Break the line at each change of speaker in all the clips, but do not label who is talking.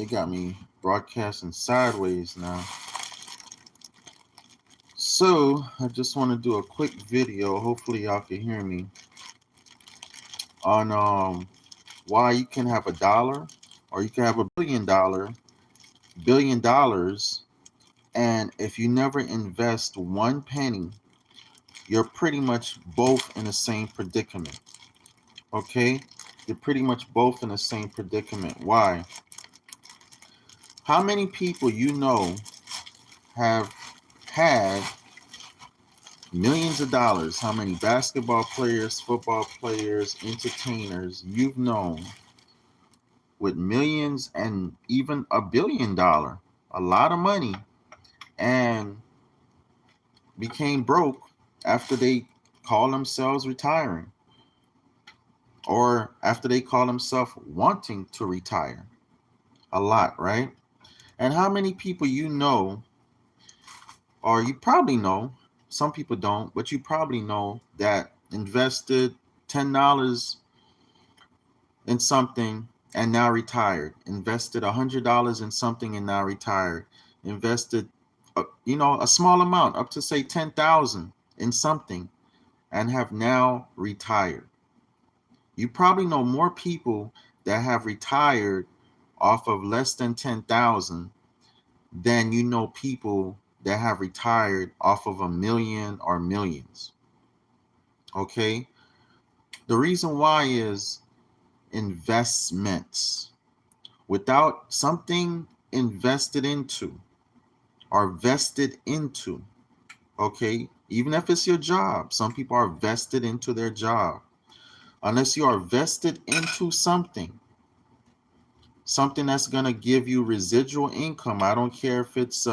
they got me broadcasting sideways now. So I just want to do a quick video. Hopefully y'all can hear me on why you can have $1 or you can have $1 billion, and if you never invest one penny, you're pretty much both in the same predicament. Okay? You're pretty much both in the same predicament. Why? How many people you know have had millions of dollars? How many basketball players, football players, entertainers you've known with millions and even $1 billion, a lot of money, and became broke after they call themselves retiring or after they call themselves wanting to retire? A lot, right? And how many people you know, or you probably know, some people don't, but you probably know, that invested $10 in something and now retired, invested $100 in something and now retired, invested a small amount up to say 10,000 in something and have now retired. You probably know more people that have retired off of less than 10,000 than you know people that have retired off of 1 million or millions. Okay? The reason why is investments. Without something invested into or vested into, okay, even if it's your job, some people are vested into their job. Unless you are vested into something that's going to give you residual income. I don't care if it's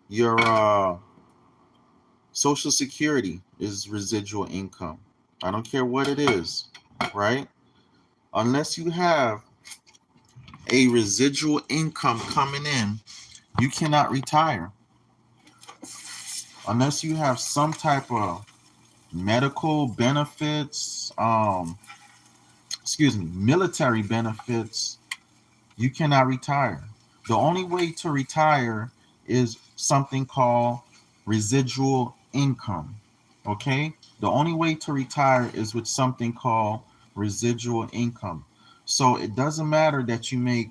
your Social Security is residual income. I don't care what it is, right? Unless you have a residual income coming in, you cannot retire. Unless you have some type of medical benefits, military benefits, you cannot retire. The only way to retire is something called residual income. Okay? The only way to retire is with something called residual income. So it doesn't matter that you make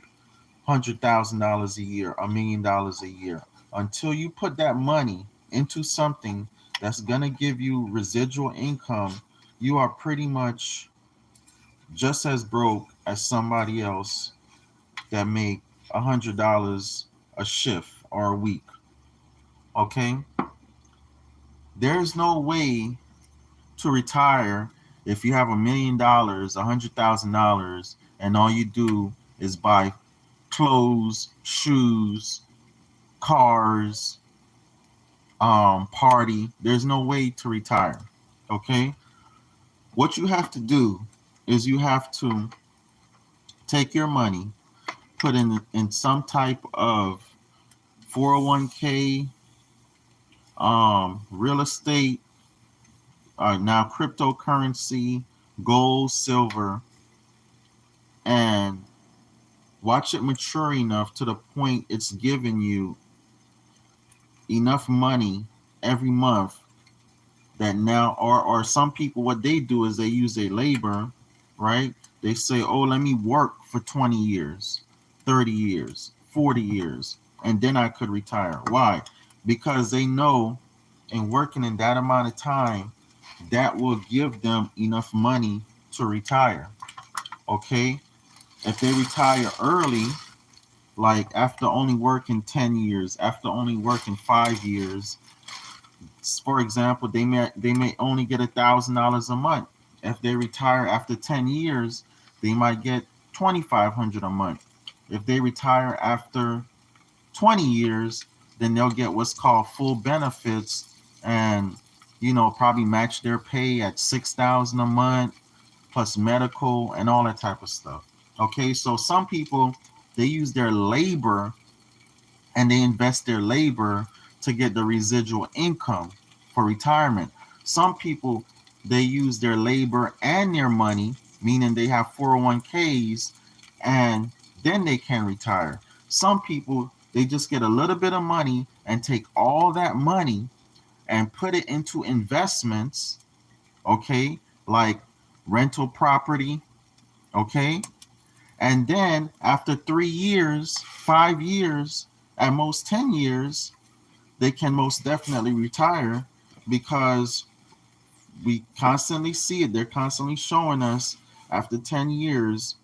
$100,000 a year, $1 million a year, until you put that money into something that's gonna give you residual income. You are pretty much just as broke as somebody else that make $100 a shift or a week. Okay? There's no way to retire if you have $1 million, $100,000, and all you do is buy clothes, shoes, cars, party. There's no way to retire. Okay? What you have to do is you have to take your money, put in some type of 401k, real estate, now cryptocurrency, gold, silver, and watch it mature enough to the point it's giving you enough money every month that now, or some people, what they do is they use their labor, right? They say, oh, let me work for 20 years, 30 years, 40 years, and then I could retire. Why? Because they know in working in that amount of time, that will give them enough money to retire. Okay? If they retire early, like after only working 10 years, after only working 5 years, for example, they may only get $1,000 a month. If they retire after 10 years, they might get $2,500 a month. If they retire after 20 years, then they'll get what's called full benefits, and probably match their pay at $6,000 a month plus medical and all that type of stuff. Okay, so some people, they use their labor and they invest their labor to get the residual income for retirement. Some people, they use their labor and their money, meaning they have 401ks, and then they can retire. Some people, they just get a little bit of money and take all that money and put it into investments, okay, like rental property, okay? And then after 3 years, 5 years, at most 10 years, they can most definitely retire, because we constantly see it. They're constantly showing us after 10 years,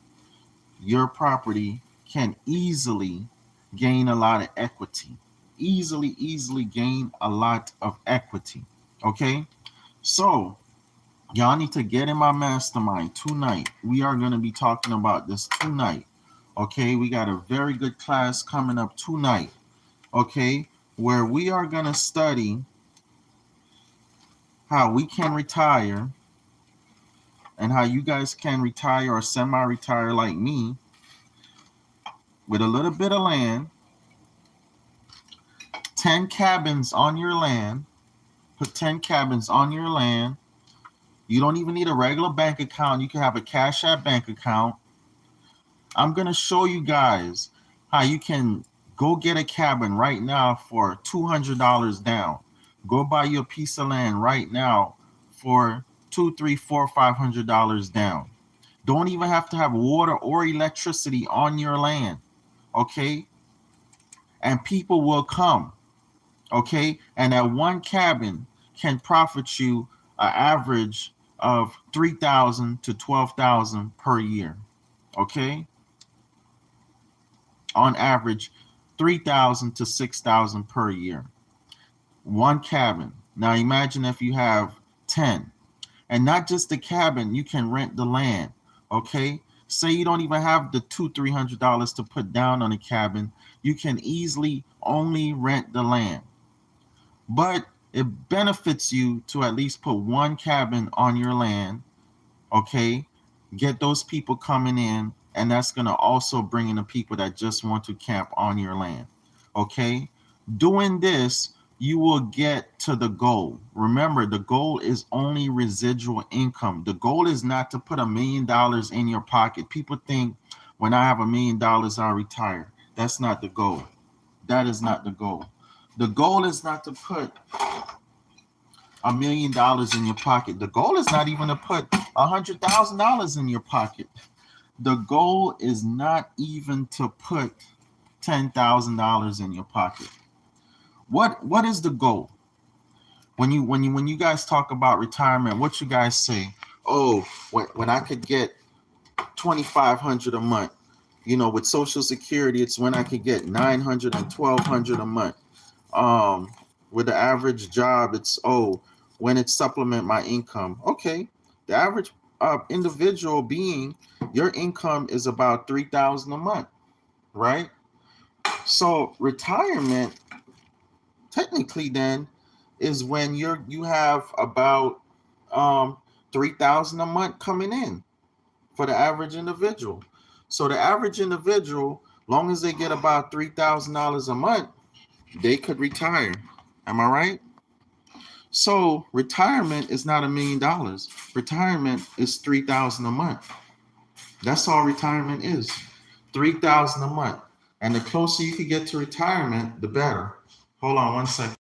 your property can easily gain a lot of equity. Easily gain a lot of equity. Okay? So, y'all need to get in my mastermind tonight. We are going to be talking about this tonight. Okay? We got a very good class coming up tonight. Okay? Where we are going to study how we can retire and how you guys can retire or semi-retire like me with a little bit of land, 10 cabins on your land. Put 10 cabins on your land. You don't even need a regular bank account. You can have a Cash App bank account. I'm going to show you guys how you can go get a cabin right now for $200 down. Go buy you a piece of land right now for $200, $300, $400, $500 down. Don't even have to have water or electricity on your land, okay? And people will come, okay? And that one cabin can profit you an average of $3,000 to $12,000 per year, okay? On average, $3,000 to $6,000 per year. One cabin. Now imagine if you have 10. And not just the cabin, you can rent the land, okay? Say you don't even have the $200-$300 to put down on a cabin, you can easily only rent the land. But it benefits you to at least put one cabin on your land, okay? Get those people coming in, and that's going to also bring in the people that just want to camp on your land, okay? Doing this, you will get to the goal. Remember, the goal is only residual income. The goal is not to put $1 million in your pocket. People think when I have $1 million, I'll retire. That's not the goal. That is not the goal. The goal is not to put $1 million in your pocket. The goal is not even to put $100,000 in your pocket. The goal is not even to put $10,000 in your pocket. What is the goal? When you guys talk about retirement, what you guys say? Oh, when I could get $2,500 a month, with Social Security, it's when I could get $900 and $1,200 a month. With the average job, it's when it supplement my income. Okay, the average individual being, your income is about $3,000 a month, right? So retirement, technically, then, is when you have about $3,000 a month coming in for the average individual. So the average individual, long as they get about $3,000 a month, they could retire. Am I right? So retirement is not $1 million. Retirement is $3,000 a month. That's all retirement is. $3,000 a month. And the closer you can get to retirement, the better. Hold on one second.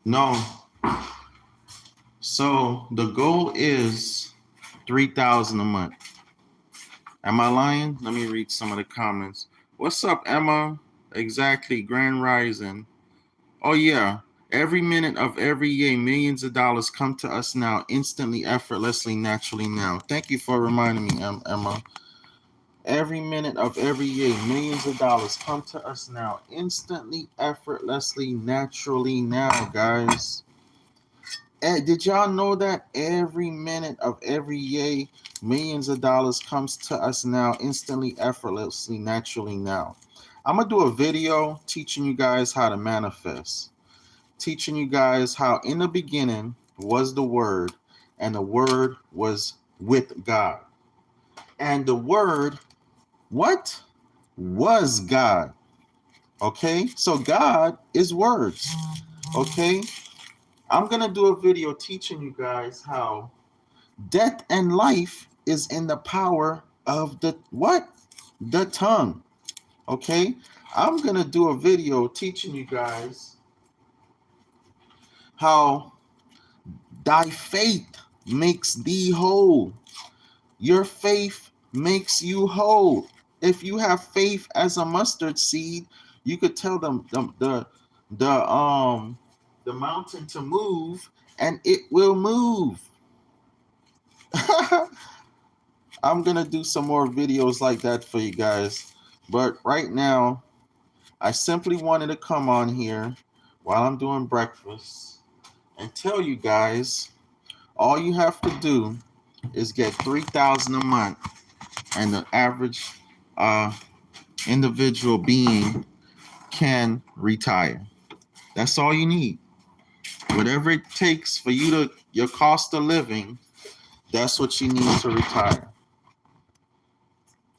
No. So the goal is $3,000 a month. Am I lying? Let me read some of the comments. What's up, Emma? Exactly, Grand Rising. Oh yeah. Every minute of every year, millions of dollars come to us now, instantly, effortlessly, naturally now. Thank you for reminding me, Emma. Every minute of every year, millions of dollars come to us now, instantly, effortlessly, naturally now, guys. Did y'all know that every minute of every year, Millions of dollars comes to us now, instantly, effortlessly, naturally now. I'm going to do a video teaching you guys how to manifest. Teaching you guys how in the beginning was the Word, and the Word was with God. And the Word, what? Was God. Okay? So God is words. Okay? I'm going to do a video teaching you guys how death and life is in the power of the what? The tongue. Okay? I'm going to do a video teaching you guys how thy faith makes thee whole. Your faith makes you whole. If you have faith as a mustard seed, you could tell them the mountain to move, and it will move. I'm gonna do some more videos like that for you guys, but right now I simply wanted to come on here while I'm doing breakfast and tell you guys all you have to do is get 3,000 a month, and the average individual being can retire. That's all you need. Whatever it takes for you to your cost of living, that's what you need to retire.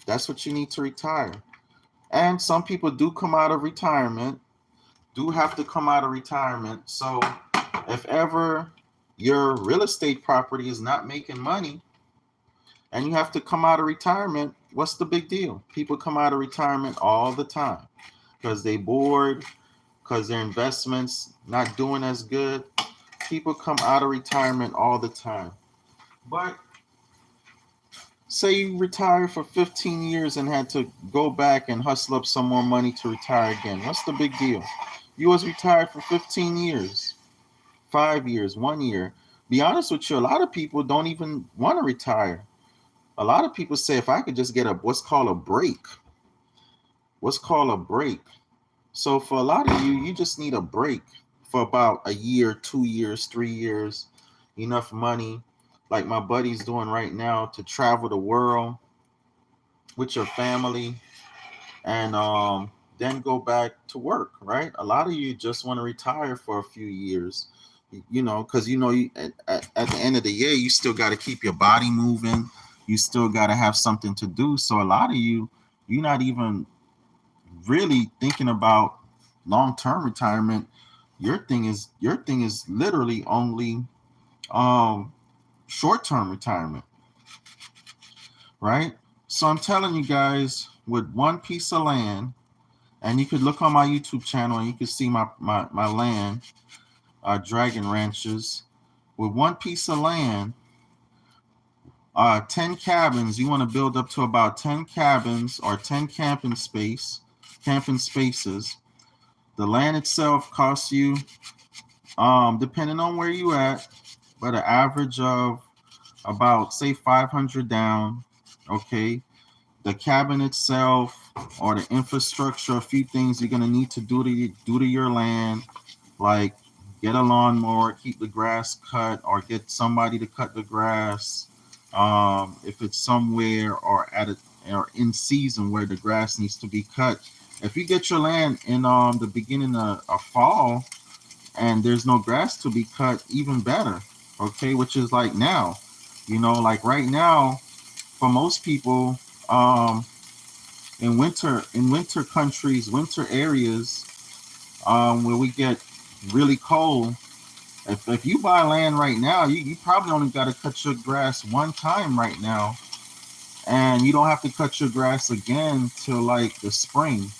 That's what you need to retire. And some people do come out of retirement, do have to come out of retirement. So if ever your real estate property is not making money and you have to come out of retirement, what's the big deal? People come out of retirement all the time because they bored, because their investments not doing as good. People come out of retirement all the time. But say you retire for 15 years and had to go back and hustle up some more money to retire again. What's the big deal? You was retired for 15 years, 5 years, 1 year. Be honest with you, a lot of people don't even want to retire. A lot of people say, if I could just get what's called a break. What's called a break. So for a lot of you, you just need a break for about a year, 2 years, 3 years, enough money, like my buddy's doing right now, to travel the world with your family and then go back to work, right? A lot of you just want to retire for a few years, because at the end of the year, you still got to keep your body moving. You still got to have something to do. So a lot of you're not even really thinking about long-term retirement. Your thing is literally only short-term retirement, right? So I'm telling you guys, with one piece of land, and you could look on my YouTube channel and you can see my land, Dragon Ranches. With one piece of land, 10 cabins, you want to build up to about 10 cabins or 10 camping spaces. The land itself costs you, depending on where you at, but an average of about, say, 500 down. Okay. The cabin itself or the infrastructure, a few things you're gonna need to do to your land, like get a lawnmower, keep the grass cut, or get somebody to cut the grass. If it's somewhere or or in season where the grass needs to be cut. If you get your land in the beginning of fall and there's no grass to be cut, even better. Okay, which is like now, like right now, for most people, in winter countries, winter areas, where we get really cold, if you buy land right now, you probably only got to cut your grass one time right now, and you don't have to cut your grass again till like the spring.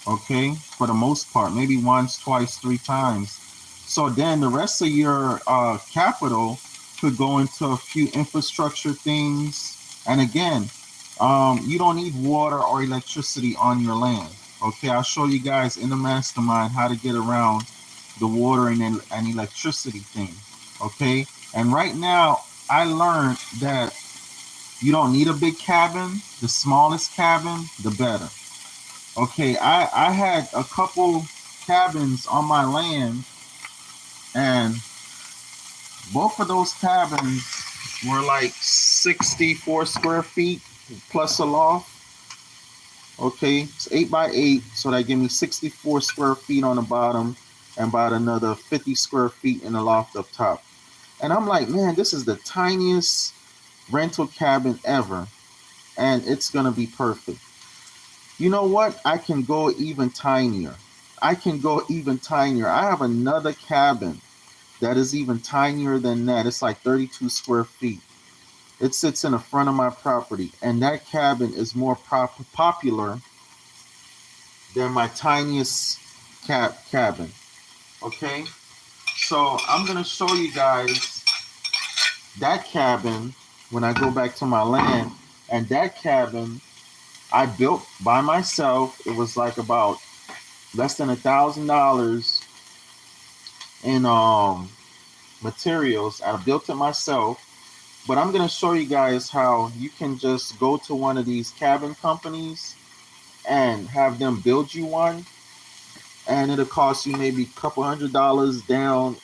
Okay, for the most part, maybe once, twice, 3 times. So then the rest of your capital could go into a few infrastructure things. And again, you don't need water or electricity on your land. Okay, I'll show you guys in the mastermind how to get around the water and electricity thing. Okay, and right now I learned that you don't need a big cabin. The smallest cabin, the better. Okay, I had a couple cabins on my land, and both of those cabins were like 64 square feet plus a loft. Okay, it's 8 by 8, so that give me 64 square feet on the bottom and about another 50 square feet in the loft up top. And I'm like, man, this is the tiniest rental cabin ever, and it's gonna be perfect. You know what? I can go even tinier. I can go even tinier. I have another cabin that is even tinier than that. It's like 32 square feet. It sits in the front of my property, and that cabin is more popular than my tiniest cabin. Okay, so I'm gonna show you guys that cabin when I go back to my land, and that cabin I built by myself. It was like about less than $1,000 in materials. I built it myself. But I'm gonna show you guys how you can just go to one of these cabin companies and have them build you one, and it'll cost you maybe a couple $100 down,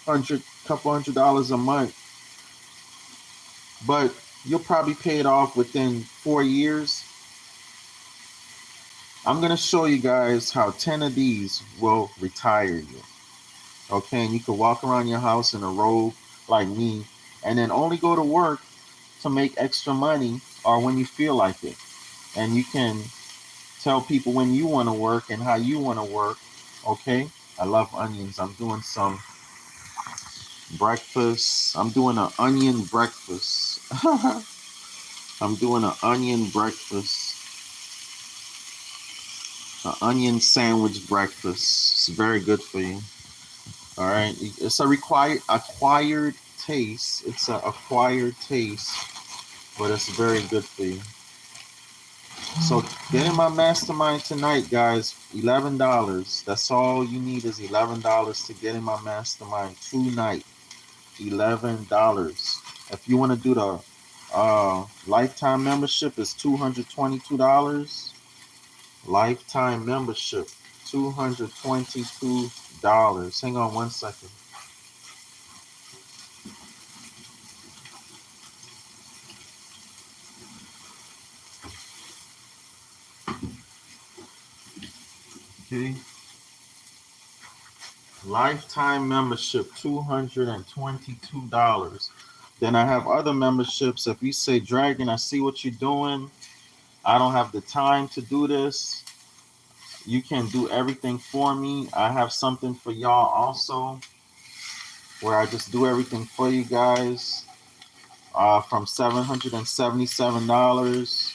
couple $100 a month, but you'll probably pay it off within 4 years. I'm gonna show you guys how 10 of these will retire you. Okay, and you can walk around your house in a robe like me, and then only go to work to make extra money or when you feel like it. And you can tell people when you want to work and how you want to work. Okay, I love onions. I'm doing some breakfast. I'm doing an onion breakfast. I'm doing an onion breakfast, an onion sandwich breakfast. It's very good for you. All right, it's a acquired taste. It's an acquired taste, but it's very good for you. So get in my mastermind tonight, guys. $11. That's all you need is $11 to get in my mastermind tonight. $11. If you want to do the lifetime membership, it's $222. Lifetime membership, $222. Hang on one second. Okay. Lifetime membership, $222. Then I have other memberships. If you say, Dragon, I see what you're doing, I don't have the time to do this, you can do everything for me. I have something for y'all also, where I just do everything for you guys, from $777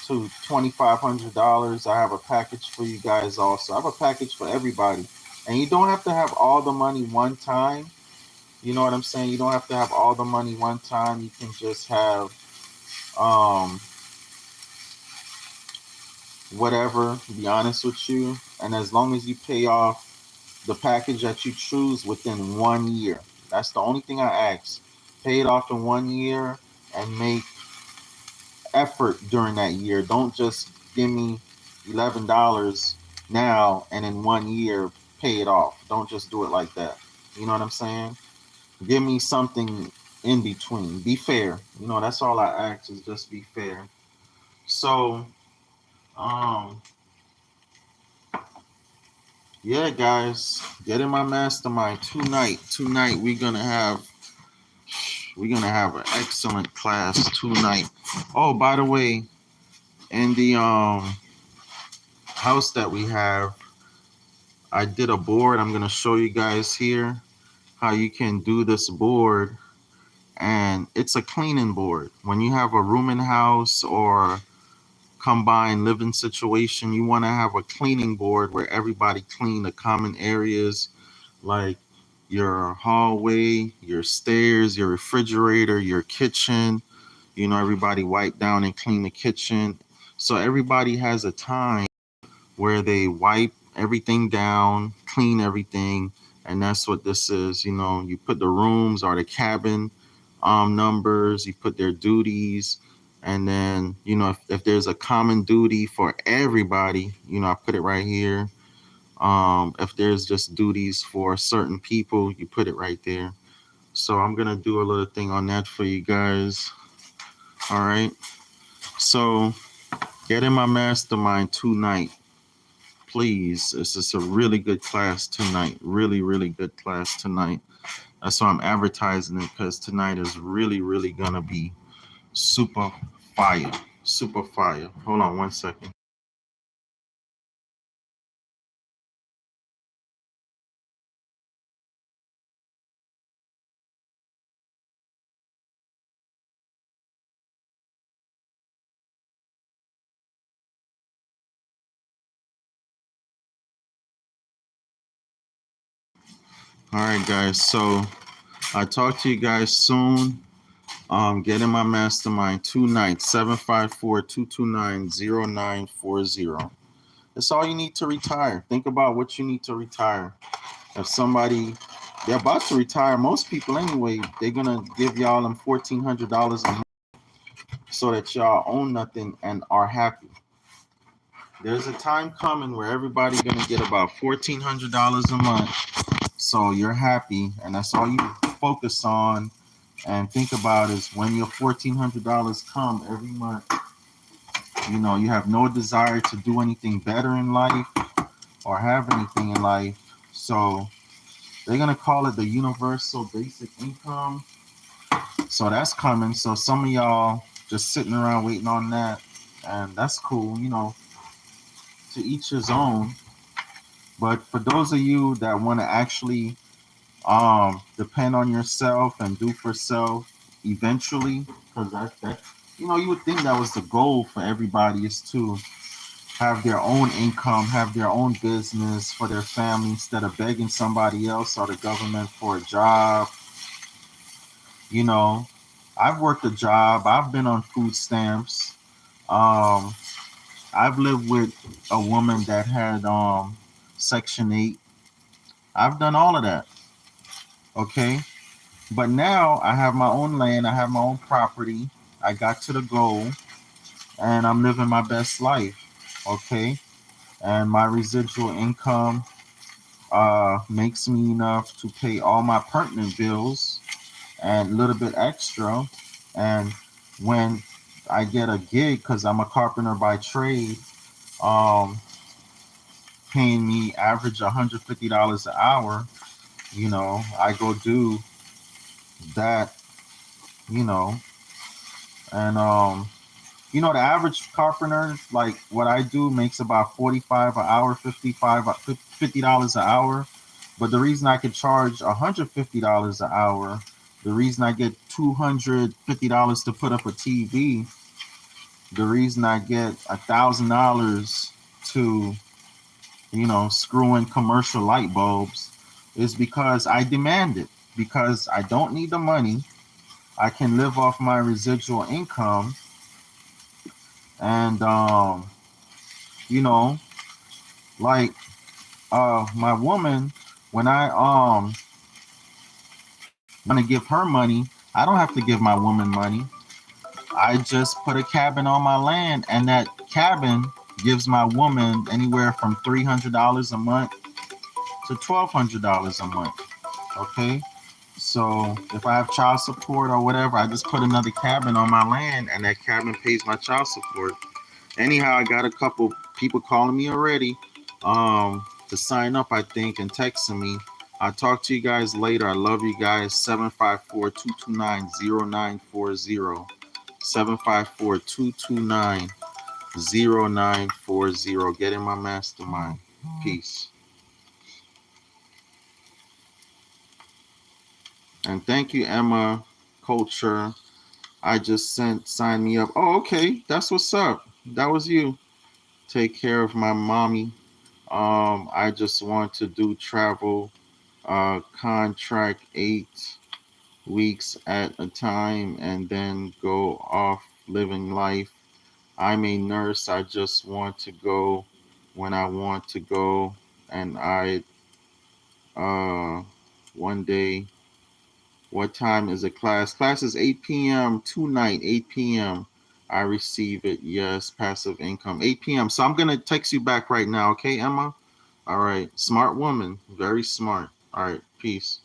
to $2,500. I have a package for you guys also. I have a package for everybody. And you don't have to have all the money one time. You know what I'm saying? You don't have to have all the money one time. You can just have whatever, to be honest with you. And as long as you pay off the package that you choose within 1 year. That's the only thing I ask. Pay it off in 1 year and make effort during that year. Don't just give me $11 now and in 1 year pay it off. Don't just do it like that. You know what I'm saying? Give me something in between. Be fair. You know, that's all I ask is just be fair. So, um, yeah, guys, get in my mastermind tonight. Tonight we're gonna have an excellent class tonight. Oh, by the way, in the house that we have, I did a board. I'm gonna show you guys here how you can do this board, and it's a cleaning board. When you have a rooming house or combined living situation, you want to have a cleaning board where everybody clean the common areas like your hallway, your stairs, your refrigerator, your kitchen. You know, everybody wipe down and clean the kitchen. So everybody has a time where they wipe everything down, clean everything, and that's what this is. You know, you put the rooms or the cabin numbers, you put their duties, and then if there's a common duty for everybody, I put it right here. If there's just duties for certain people, you put it right there. So I'm gonna do a little thing on that for you guys. All right. So get in my mastermind tonight, please. This is a really good class tonight. Really, really good class tonight. That's why I'm advertising it, because tonight is really, really gonna be super fire. Super fire. Hold on 1 second. All right, guys. So I'll talk to you guys soon. Get in my mastermind tonight, 754-229-0940. That's all you need to retire. Think about what you need to retire. If somebody, they're about to retire, most people anyway, they're going to give y'all them $1,400 a month so that y'all own nothing and are happy. There's a time coming where everybody's going to get about $1,400 a month, so you're happy, and that's all you focus on and think about is when your $1,400 come every month. You know, you have no desire to do anything better in life or have anything in life. So they're going to call it the universal basic income. So that's coming. So some of y'all just sitting around waiting on that. And that's cool, you know, to each his own. But for those of you that want to actually depend on yourself and do for self eventually, because that you know, you would think that was the goal for everybody, is to have their own income, have their own business for their family instead of begging somebody else or the government for a job. You know, I've worked a job, I've been on food stamps. Um, I've lived with a woman that had Section 8. I've done all of that. Okay. But now I have my own land, I have my own property. I got to the goal and I'm living my best life. Okay. And my residual income makes me enough to pay all my pertinent bills and a little bit extra. And when I get a gig, because I'm a carpenter by trade, um, paying me average $150 an hour, you know, I go do that, you know, and you know, the average carpenter, like what I do, makes about 45 an hour, $50 an hour. But the reason I could charge $150 an hour, the reason I get $250 to put up a TV, the reason I get $1,000 to, you know, screw in commercial light bulbs, is because I demand it. Because I don't need the money, I can live off my residual income, and you know, like my woman, when I want to give her money, I don't have to give my woman money. I just put a cabin on my land, and that cabin gives my woman anywhere from $300 a month to $1,200 a month. Okay, so if I have child support or whatever, I just put another cabin on my land, and that cabin pays my child support. Anyhow, I got a couple people calling me already to sign up, I think, and texting me. I'll talk to you guys later. I love you guys. 754-229-0940. 754-229-0940. Get in my mastermind. Peace. And thank you, Emma Culture. I just sign me up. Oh, okay. That's what's up. That was you. Take care of my mommy. I just want to do travel contract 8 weeks at a time and then go off living life. I'm a nurse. I just want to go when I want to go. And uh, one day, what time is the class? Class is 8 p.m. tonight, 8 p.m. I receive it. Yes, passive income, 8 p.m. So I'm going to text you back right now. Okay, Emma? All right. Smart woman. Very smart. All right. Peace.